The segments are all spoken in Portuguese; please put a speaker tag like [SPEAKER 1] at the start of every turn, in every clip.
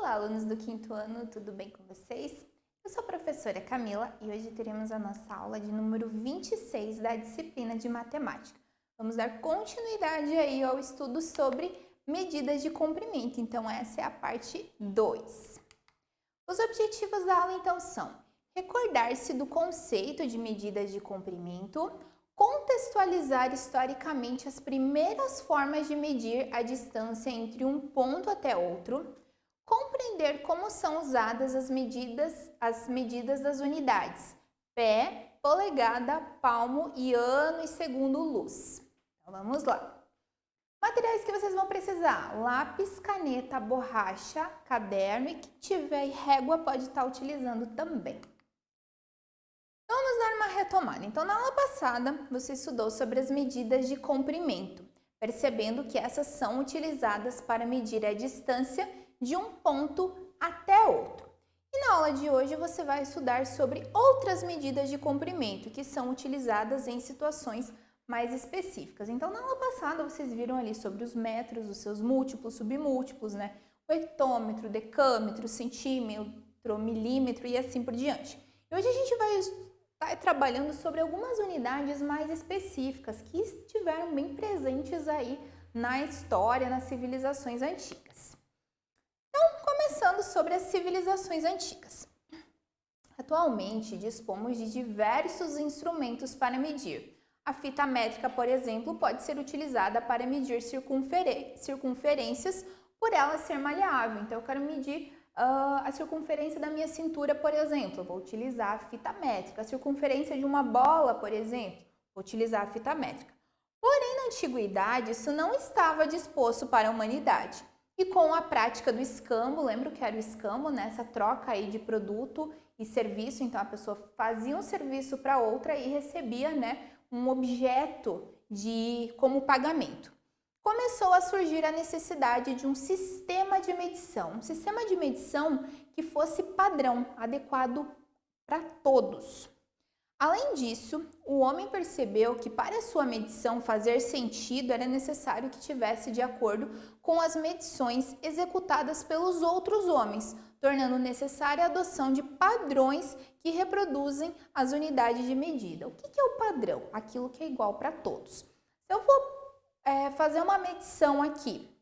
[SPEAKER 1] Olá, alunos do quinto ano, tudo bem com vocês? Eu sou a professora Camila e hoje teremos a nossa aula de número 26 da disciplina de matemática. Vamos dar continuidade aí ao estudo sobre medidas de comprimento, então essa é a parte 2. Os objetivos da aula então são recordar-se do conceito de medidas de comprimento, contextualizar historicamente as primeiras formas de medir a distância entre um ponto até outro, compreender como são usadas as medidas das unidades, pé, polegada, palmo e ano e segundo luz. Então vamos lá. Materiais que vocês vão precisar: lápis, caneta, borracha, caderno e quem tiver régua pode estar utilizando também. Vamos dar uma retomada. Então, na aula passada, você estudou sobre as medidas de comprimento, percebendo que essas são utilizadas para medir a distância de um ponto até outro. E na aula de hoje, você vai estudar sobre outras medidas de comprimento que são utilizadas em situações mais específicas. Então, na aula passada, vocês viram ali sobre os metros, os seus múltiplos, submúltiplos, né? O hectômetro, decâmetro, centímetro, milímetro e assim por diante. E hoje a gente vai estar trabalhando sobre algumas unidades mais específicas que estiveram bem presentes aí na história, nas civilizações antigas. Então, começando sobre as civilizações antigas. Atualmente, dispomos de diversos instrumentos para medir. A fita métrica, por exemplo, pode ser utilizada para medir circunferências por ela ser maleável. Então, eu quero medir a circunferência da minha cintura, por exemplo, eu vou utilizar a fita métrica. A circunferência de uma bola, por exemplo, vou utilizar a fita métrica. Porém, na antiguidade, isso não estava disposto para a humanidade. E com a prática do escambo, lembra que era o escambo, né? Essa troca aí de produto e serviço, então a pessoa fazia um serviço para outra e recebia, né, um objeto como pagamento. Começou a surgir a necessidade de um sistema de medição que fosse padrão, adequado para todos. Além disso, o homem percebeu que para sua medição fazer sentido era necessário que tivesse de acordo com as medições executadas pelos outros homens, tornando necessária a adoção de padrões que reproduzem as unidades de medida. O que é o padrão? Aquilo que é igual para todos. Se eu for fazer uma medição aqui,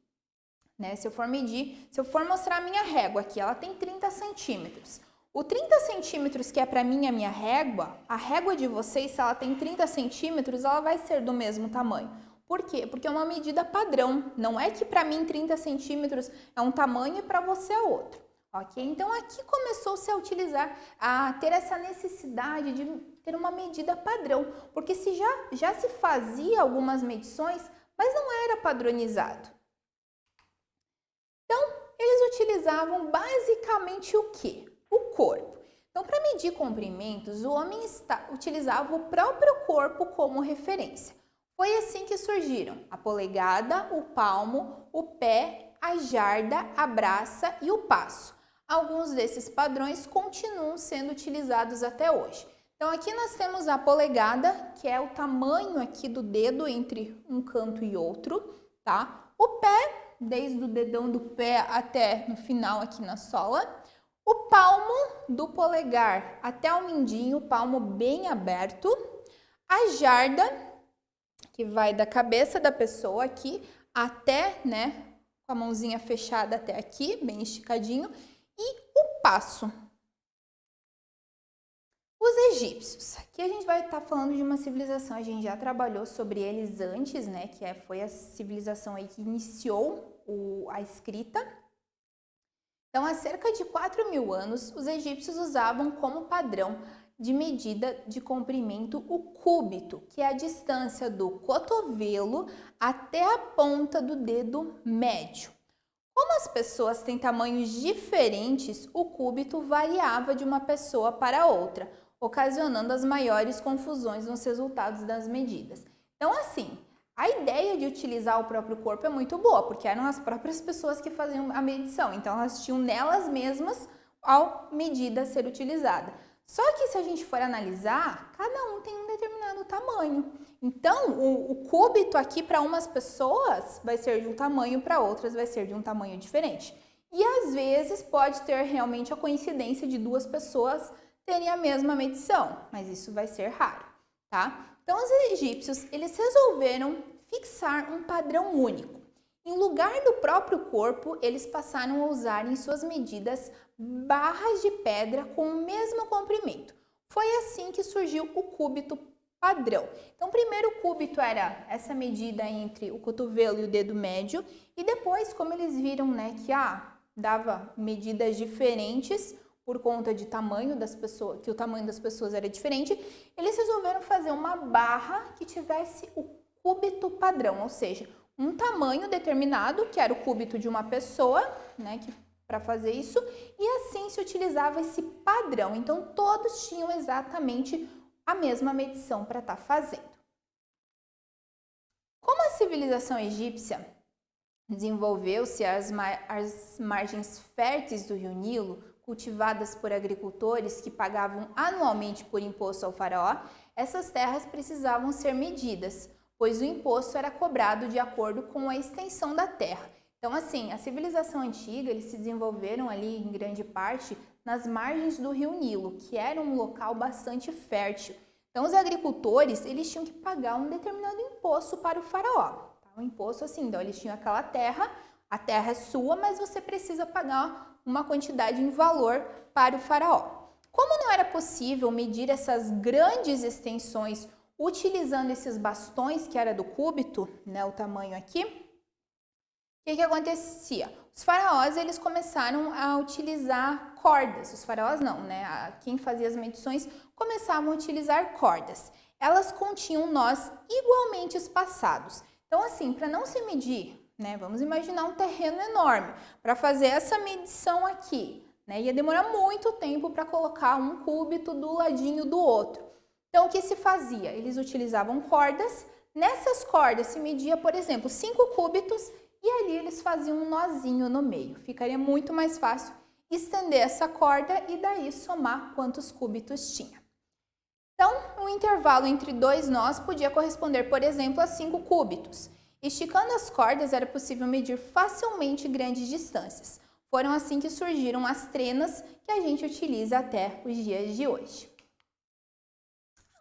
[SPEAKER 1] né? Se eu for mostrar a minha régua aqui, ela tem 30 centímetros. O 30 centímetros que é para mim a minha régua, a régua de vocês, se ela tem 30 centímetros, ela vai ser do mesmo tamanho. Por quê? Porque é uma medida padrão. Não é que para mim 30 centímetros é um tamanho e para você é outro. Ok? Então, aqui começou-se a ter essa necessidade de ter uma medida padrão. Porque já se fazia algumas medições, mas não era padronizado. Então, eles utilizavam basicamente o quê? O corpo. Então, para medir comprimentos, o homem utilizava o próprio corpo como referência. Foi assim que surgiram a polegada, o palmo, o pé, a jarda, a braça e o passo. Alguns desses padrões continuam sendo utilizados até hoje. Então, aqui nós temos a polegada, que é o tamanho aqui do dedo entre um canto e outro, tá? O pé, desde o dedão do pé até no final aqui na sola. O palmo do polegar até o mindinho, o palmo bem aberto. A jarda, que vai da cabeça da pessoa aqui até, né, com a mãozinha fechada até aqui, bem esticadinho. E o passo. Os egípcios. Aqui a gente vai estar falando de uma civilização, a gente já trabalhou sobre eles antes, né, que foi a civilização aí que iniciou a escrita. Então, há cerca de 4.000 anos, os egípcios usavam como padrão de medida de comprimento o cúbito, que é a distância do cotovelo até a ponta do dedo médio. Como as pessoas têm tamanhos diferentes, o cúbito variava de uma pessoa para outra, ocasionando as maiores confusões nos resultados das medidas. Então, assim, a ideia de utilizar o próprio corpo é muito boa, porque eram as próprias pessoas que faziam a medição, então elas tinham nelas mesmas a medida a ser utilizada. Só que se a gente for analisar, cada um tem um determinado tamanho. Então, o cúbito aqui para umas pessoas vai ser de um tamanho, para outras vai ser de um tamanho diferente. e às vezes pode ter realmente a coincidência de duas pessoas terem a mesma medição, mas isso vai ser raro, tá? Então os egípcios, eles resolveram fixar um padrão único. Em lugar do próprio corpo, eles passaram a usar em suas medidas barras de pedra com o mesmo comprimento. Foi assim que surgiu o cúbito padrão. Então, primeiro o cúbito era essa medida entre o cotovelo e o dedo médio, e depois, como eles viram, né, que dava medidas diferentes por conta de tamanho das pessoas, que o tamanho das pessoas era diferente, eles resolveram fazer uma barra que tivesse o cúbito padrão, ou seja, um tamanho determinado, que era o cúbito de uma pessoa, né, para fazer isso, e assim se utilizava esse padrão. Então, todos tinham exatamente a mesma medição para estar fazendo. Como a civilização egípcia desenvolveu-se às margens férteis do rio Nilo, cultivadas por agricultores que pagavam anualmente por imposto ao faraó, essas terras precisavam ser medidas, pois o imposto era cobrado de acordo com a extensão da terra. Então, assim, a civilização antiga, eles se desenvolveram ali em grande parte nas margens do rio Nilo, que era um local bastante fértil. Então, os agricultores, eles tinham que pagar um determinado imposto para o faraó. Tá? Um imposto assim, então eles tinham aquela terra, a terra é sua, mas você precisa pagar uma quantidade em valor para o faraó. Como não era possível medir essas grandes extensões utilizando esses bastões, que era do cúbito, né, o tamanho aqui, o que acontecia? Os faraós, eles começaram a utilizar cordas. Os faraós não, né? Quem fazia as medições começavam a utilizar cordas. Elas continham nós igualmente espaçados. Então, assim, para não se medir, né? Vamos imaginar um terreno enorme. Para fazer essa medição aqui, né? Ia demorar muito tempo para colocar um cúbito do ladinho do outro. Então, o que se fazia? Eles utilizavam cordas. Nessas cordas se media, por exemplo, 5 cúbitos e ali eles faziam um nozinho no meio. Ficaria muito mais fácil estender essa corda e daí somar quantos cúbitos tinha. Então, o intervalo entre dois nós podia corresponder, por exemplo, a 5 cúbitos. Esticando as cordas era possível medir facilmente grandes distâncias. Foram assim que surgiram as trenas que a gente utiliza até os dias de hoje.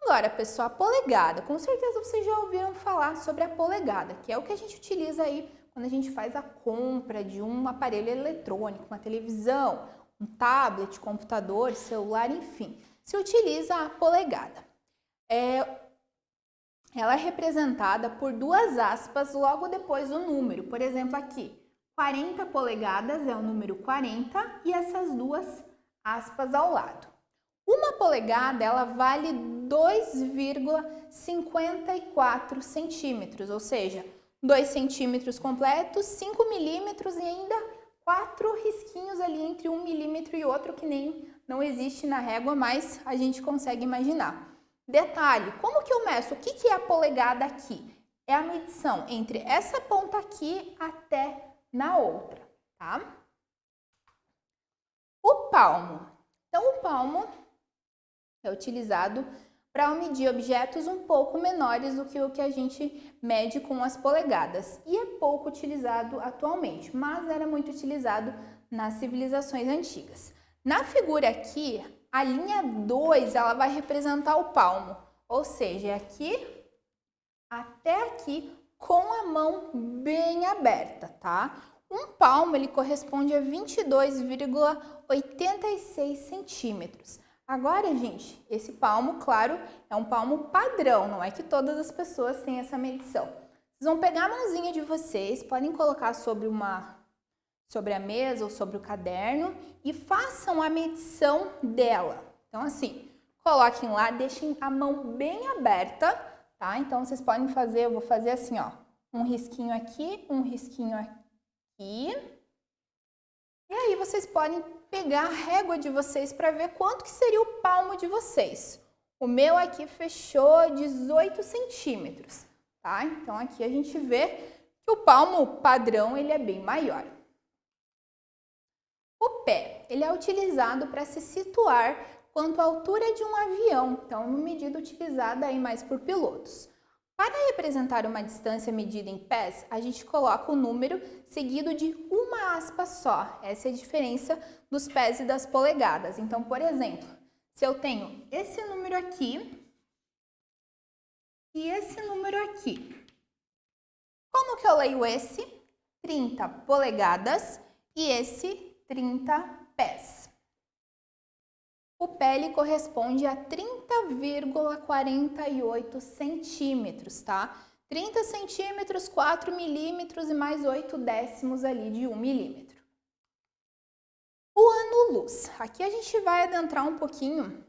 [SPEAKER 1] Agora, pessoal, a polegada. Com certeza vocês já ouviram falar sobre a polegada, que é o que a gente utiliza aí quando a gente faz a compra de um aparelho eletrônico, uma televisão, um tablet, computador, celular, enfim. Se utiliza a polegada. Ela é representada por 2 aspas logo depois do número. Por exemplo, aqui, 40 polegadas é o número 40 e essas 2 aspas ao lado. Uma polegada, ela vale 2,54 centímetros, ou seja, 2 centímetros completos, 5 milímetros e ainda 4 risquinhos ali entre 1 milímetro e outro, que nem não existe na régua, mas a gente consegue imaginar. Detalhe, como que eu meço? O que é a polegada aqui? É a medição entre essa ponta aqui até na outra, tá? O palmo. Então, o palmo é utilizado para medir objetos um pouco menores do que o que a gente mede com as polegadas. E é pouco utilizado atualmente, mas era muito utilizado nas civilizações antigas. Na figura aqui, a linha 2 ela vai representar o palmo, ou seja, aqui até aqui com a mão bem aberta, tá? Um palmo ele corresponde a 22,86 centímetros. Agora, gente, esse palmo, claro, é um palmo padrão, não é que todas as pessoas têm essa medição. Vocês vão pegar a mãozinha de vocês, podem colocar sobre a mesa ou sobre o caderno e façam a medição dela. Então, assim, coloquem lá, deixem a mão bem aberta, tá? Então, vocês podem fazer, eu vou fazer assim, ó, um risquinho aqui, um risquinho aqui. E aí, vocês podem pegar a régua de vocês para ver quanto que seria o palmo de vocês. O meu aqui fechou 18 centímetros, tá? Então, aqui a gente vê que o palmo padrão, ele é bem maior. O pé, ele é utilizado para se situar quanto à altura de um avião, então, uma medida utilizada aí mais por pilotos. Para representar uma distância medida em pés, a gente coloca o número seguido de 1 uma aspa só. Essa é a diferença dos pés e das polegadas. Então, por exemplo, se eu tenho esse número aqui e esse número aqui, como que eu leio esse? 30 polegadas e esse 30 pés. O pé ele corresponde a 30,48 centímetros, tá? 30 centímetros, 4 milímetros e mais 8 décimos ali de 1 milímetro. O ano-luz. Aqui a gente vai adentrar um pouquinho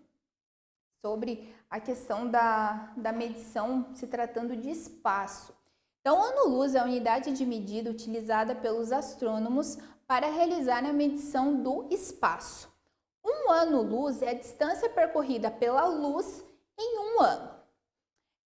[SPEAKER 1] sobre a questão da medição se tratando de espaço. Então, o ano-luz é a unidade de medida utilizada pelos astrônomos para realizar a medição do espaço. Um ano-luz é a distância percorrida pela luz em um ano.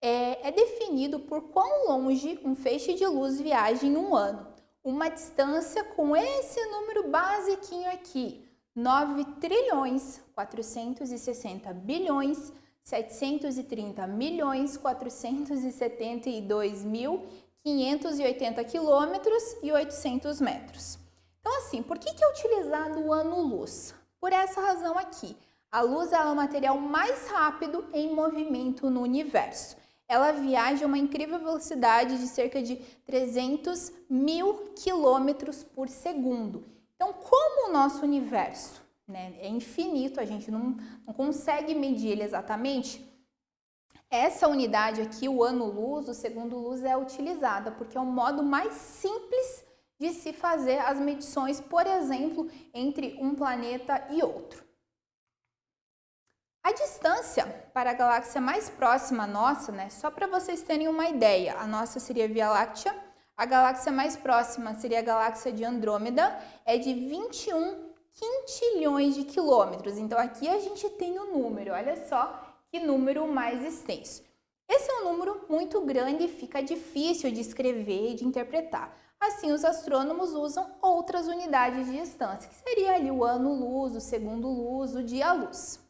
[SPEAKER 1] É definido por quão longe um feixe de luz viaja em um ano. Uma distância com esse número basiquinho aqui, 9 trilhões, 460 bilhões, 730 milhões, 472 mil, 580 quilômetros e 800 metros. Então, assim, por que é utilizado o ano-luz? Por essa razão aqui. A luz é o material mais rápido em movimento no universo. Ela viaja a uma incrível velocidade de cerca de 300 mil quilômetros por segundo. Então, como o nosso universo, né, é infinito, a gente não consegue medir ele exatamente, essa unidade aqui, o ano-luz, o segundo-luz, é utilizada porque é o modo mais simples de se fazer as medições, por exemplo, entre um planeta e outro. A distância para a galáxia mais próxima nossa, né, só para vocês terem uma ideia, a nossa seria a Via Láctea, a galáxia mais próxima seria a galáxia de Andrômeda, é de 21 quintilhões de quilômetros. Então, aqui a gente tem o número, olha só que número mais extenso. Esse é um número muito grande e fica difícil de escrever e de interpretar. Assim, os astrônomos usam outras unidades de distância, que seria ali o ano-luz, o segundo-luz, o dia-luz.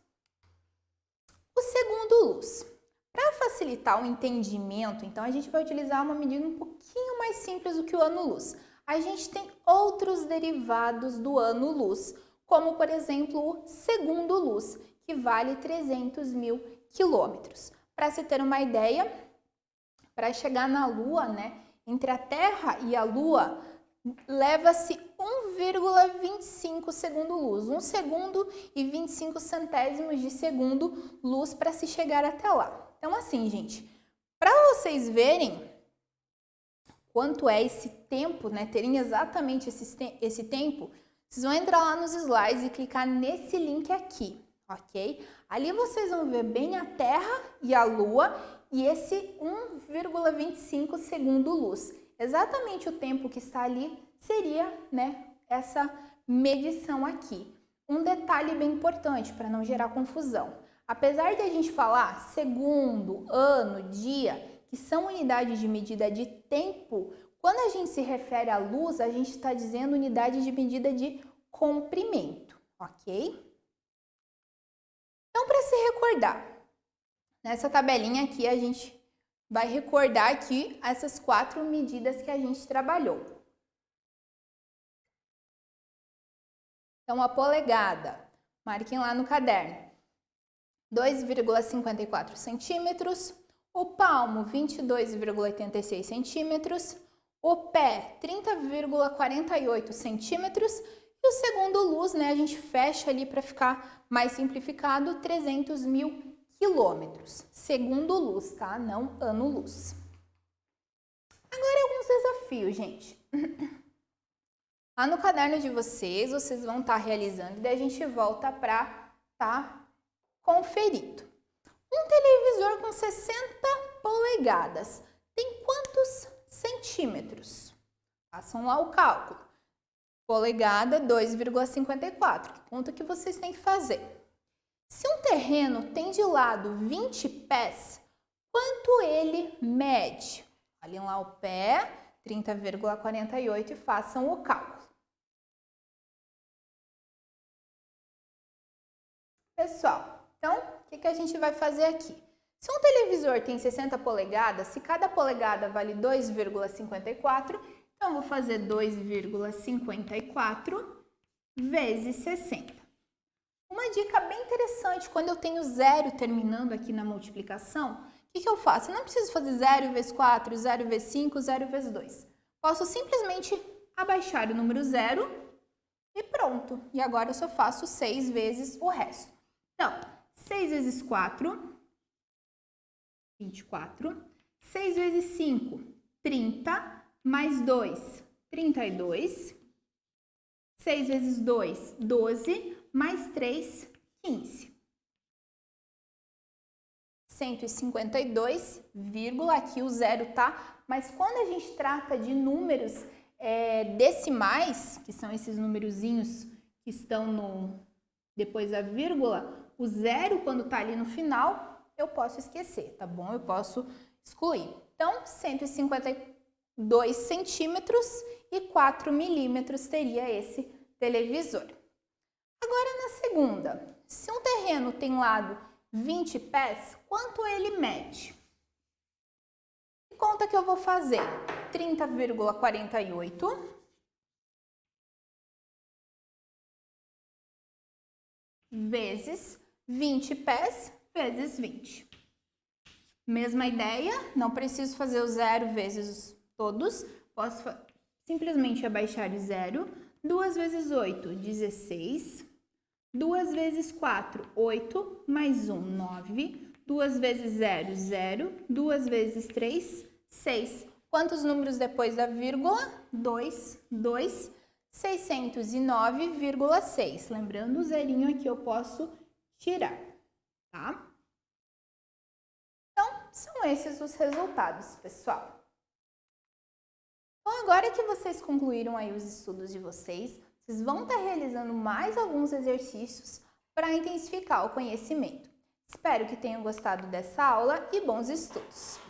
[SPEAKER 1] O segundo-luz. Para facilitar o entendimento, então a gente vai utilizar uma medida um pouquinho mais simples do que o ano-luz. A gente tem outros derivados do ano-luz, como por exemplo o segundo-luz, que vale 300 mil quilômetros. Para se ter uma ideia, para chegar na Lua, né, entre a Terra e a Lua, leva-se 1,25 segundo luz, 1 segundo e 25 centésimos de segundo luz para se chegar até lá. Então, assim, gente, para vocês verem quanto é esse tempo, né, terem exatamente esse tempo, vocês vão entrar lá nos slides e clicar nesse link aqui, ok? Ali vocês vão ver bem a Terra e a Lua e esse 1,25 segundo luz. Exatamente o tempo que está ali seria, né, essa medição aqui. Um detalhe bem importante para não gerar confusão. Apesar de a gente falar segundo, ano, dia, que são unidades de medida de tempo, quando a gente se refere à luz, a gente está dizendo unidade de medida de comprimento, ok? Então, para se recordar, nessa tabelinha aqui a gente vai recordar aqui essas 4 medidas que a gente trabalhou. Então, a polegada, marquem lá no caderno, 2,54 centímetros, o palmo, 22,86 centímetros, o pé, 30,48 centímetros, e o segundo luz, né, a gente fecha ali para ficar mais simplificado, 300 mil quilômetros. Segundo luz, tá? Não ano-luz. Agora alguns desafios, gente. Lá no caderno de vocês vão estar realizando e daí a gente volta para estar conferindo. Um televisor com 60 polegadas tem quantos centímetros? Façam lá o cálculo. Polegada, 2,54. Que conta que vocês têm que fazer? Se um terreno tem de lado 20 pés, quanto ele mede? Olhem lá o pé, 30,48 e façam o cálculo. Pessoal, então, o que a gente vai fazer aqui? Se um televisor tem 60 polegadas, se cada polegada vale 2,54, então Então, vou fazer 2,54 vezes 60. Uma dica bem interessante, quando eu tenho zero terminando aqui na multiplicação, o que eu faço? Eu não preciso fazer 0 vezes 4, 0 vezes 5, 0 vezes 2. Posso simplesmente abaixar o número 0 e pronto. E agora eu só faço 6 vezes o resto. Então, 6 vezes 4, 24. 6 vezes 5, 30. Mais 2, 32. 6 vezes 2, 12. Mais 3, 15. 152, aqui o zero tá, mas quando a gente trata de números decimais, que são esses numerozinhos que estão depois da vírgula, o zero quando tá ali no final, eu posso esquecer, tá bom? Eu posso excluir. Então, 152 centímetros e 4 milímetros teria esse televisor. Agora, na segunda, se um terreno tem lado 20 pés, quanto ele mede? Que conta que eu vou fazer? 30,48 vezes 20 pés vezes 20. Mesma ideia, não preciso fazer o zero vezes todos, posso simplesmente abaixar de zero. 2 vezes 8, 16. 2 vezes 4, 8, mais 1, 9. 2 vezes 0, 0. 2 vezes 3, 6. Quantos números depois da vírgula? 2, 2. 609,6. Lembrando, o zerinho aqui eu posso tirar, tá? Então, são esses os resultados, pessoal. Então, agora que vocês concluíram aí os estudos de vocês vão estar realizando mais alguns exercícios para intensificar o conhecimento. Espero que tenham gostado dessa aula e bons estudos!